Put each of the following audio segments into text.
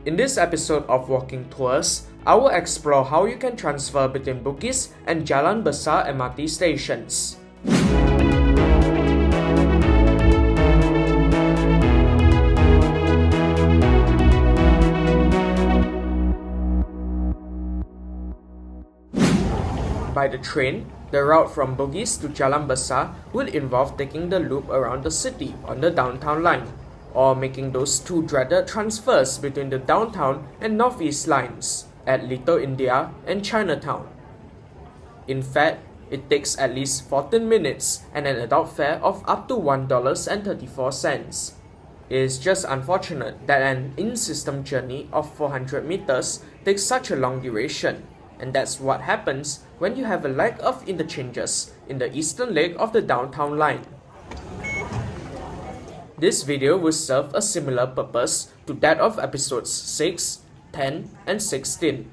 In this episode of Walking Tours, I will explore how you can transfer between Bugis and Jalan Besar MRT stations. By the train, the route from Bugis to Jalan Besar will involve taking the loop around the city on the downtown line, or making those two dreaded transfers between the downtown and northeast lines at Little India and Chinatown. In fact, it takes at least 14 minutes and an adult fare of up to $1.34. It is just unfortunate that an in-system journey of 400 meters takes such a long duration, and that's what happens when you have a lack of interchanges in the eastern leg of the downtown line. This video will serve a similar purpose to that of episodes 6, 10, and 16,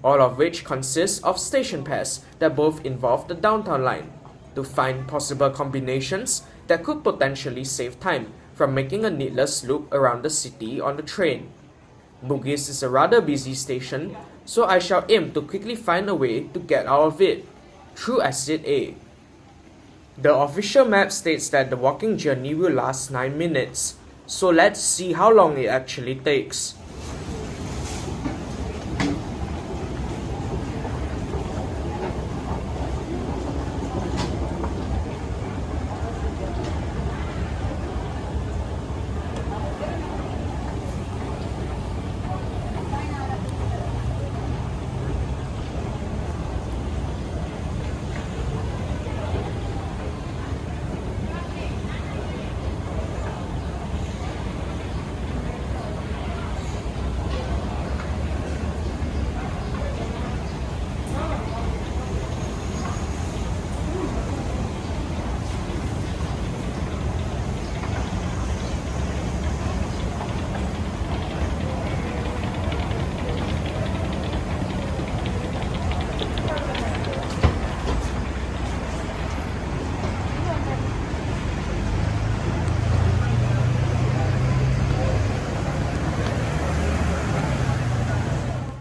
all of which consist of station pairs that both involve the downtown line, to find possible combinations that could potentially save time from making a needless loop around the city on the train. Bugis is a rather busy station, so I shall aim to quickly find a way to get out of it, through exit A. The official map states that the walking journey will last 9 minutes, so let's see how long it actually takes.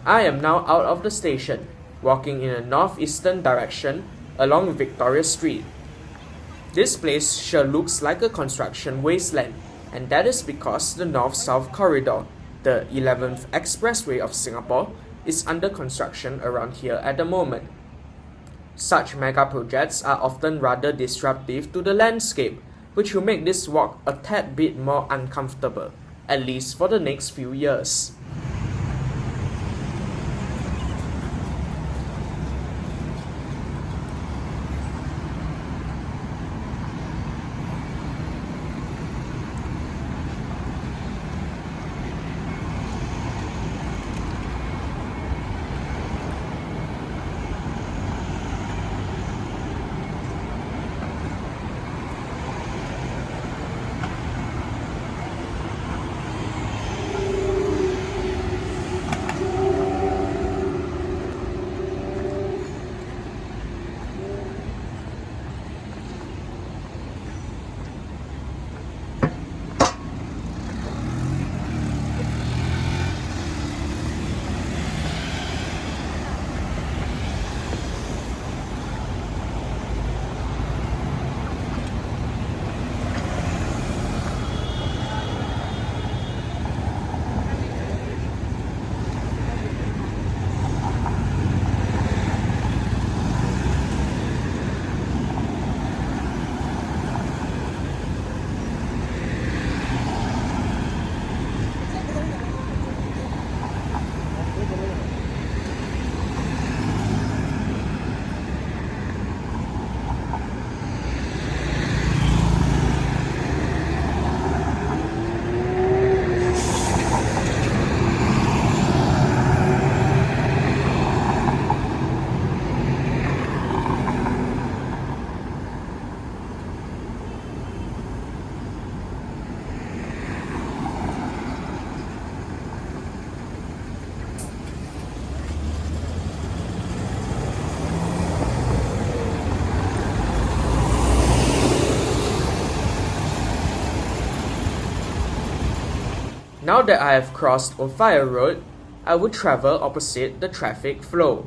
I am now out of the station, walking in a northeastern direction along Victoria Street. This place sure looks like a construction wasteland, and that is because the North-South Corridor, the 11th Expressway of Singapore, is under construction around here at the moment. Such mega projects are often rather disruptive to the landscape, which will make this walk a tad bit more uncomfortable, at least for the next few years. Now that I have crossed Ophir Road, I will travel opposite the traffic flow.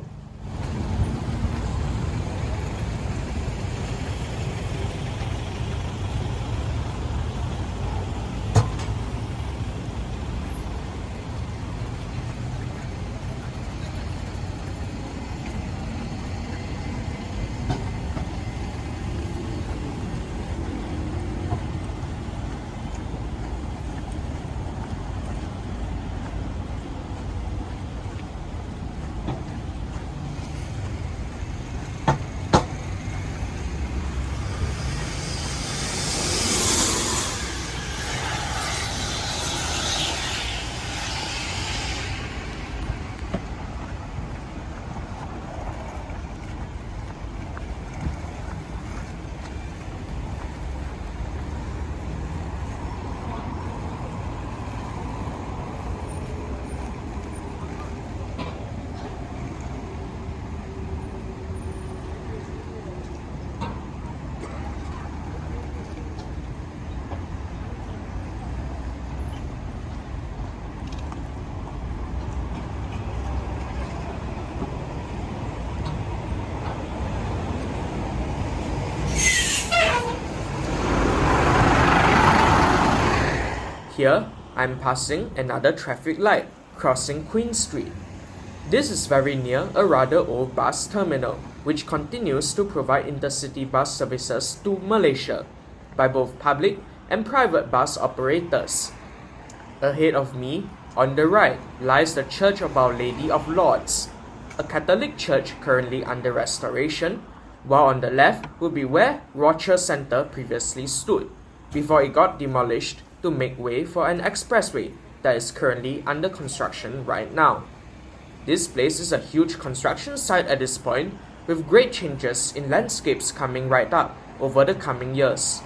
Here, I'm passing another traffic light crossing Queen Street. This is very near a rather old bus terminal, which continues to provide intercity bus services to Malaysia by both public and private bus operators. Ahead of me, on the right, lies the Church of Our Lady of Lourdes, a Catholic church currently under restoration, while on the left will be where Roadshow Centre previously stood, before it got demolished to make way for an expressway that is currently under construction right now. This place is a huge construction site at this point, with great changes in landscapes coming right up over the coming years.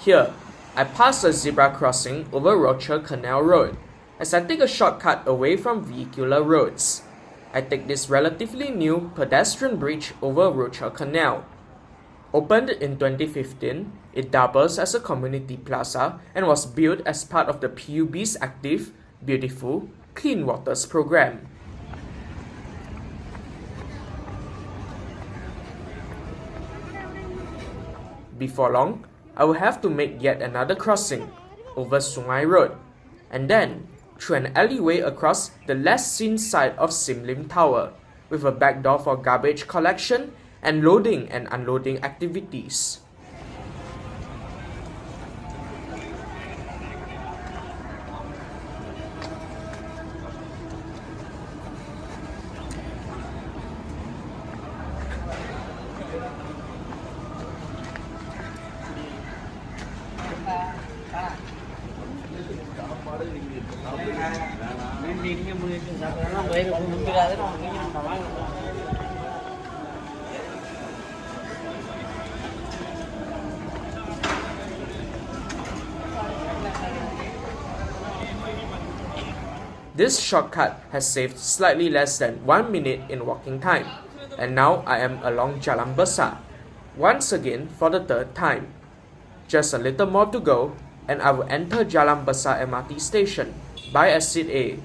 Here, I pass a zebra crossing over Roadshow Canal Road as I take a shortcut away from vehicular roads. I take this relatively new pedestrian bridge over Roadshow Canal. Opened in 2015, it doubles as a community plaza and was built as part of the PUB's active, beautiful, clean waters program. Before long, I will have to make yet another crossing over Sungai Road, and then through an alleyway across the less seen side of Sim Lim Tower, with a back door for garbage collection and loading and unloading activities. This shortcut has saved slightly less than 1 minute in walking time, and now I am along Jalan Besar, once again for the third time. Just a little more to go, and I will enter Jalan Besar MRT station by exit A.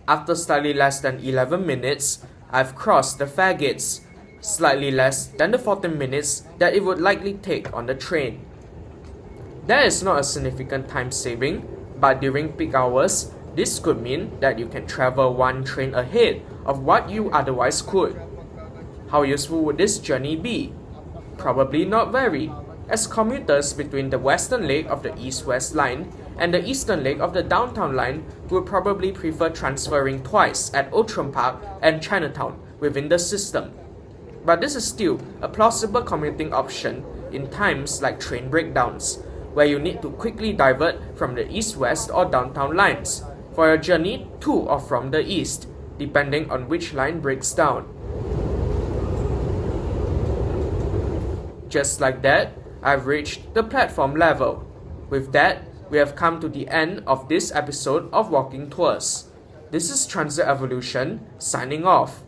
After slightly less than 11 minutes, I've crossed the fare gates, slightly less than the 14 minutes that it would likely take on the train. That is not a significant time saving, but during peak hours, this could mean that you can travel one train ahead of what you otherwise could. How useful would this journey be? Probably not very, as commuters between the western leg of the east-west line and the eastern leg of the downtown line would probably prefer transferring twice at Outram Park and Chinatown within the system. But this is still a plausible commuting option in times like train breakdowns, where you need to quickly divert from the east-west or downtown lines for a journey to or from the east, depending on which line breaks down. Just like that, I've reached the platform level. With that, we have come to the end of this episode of Walking Tours. This is Transit Evolution, signing off.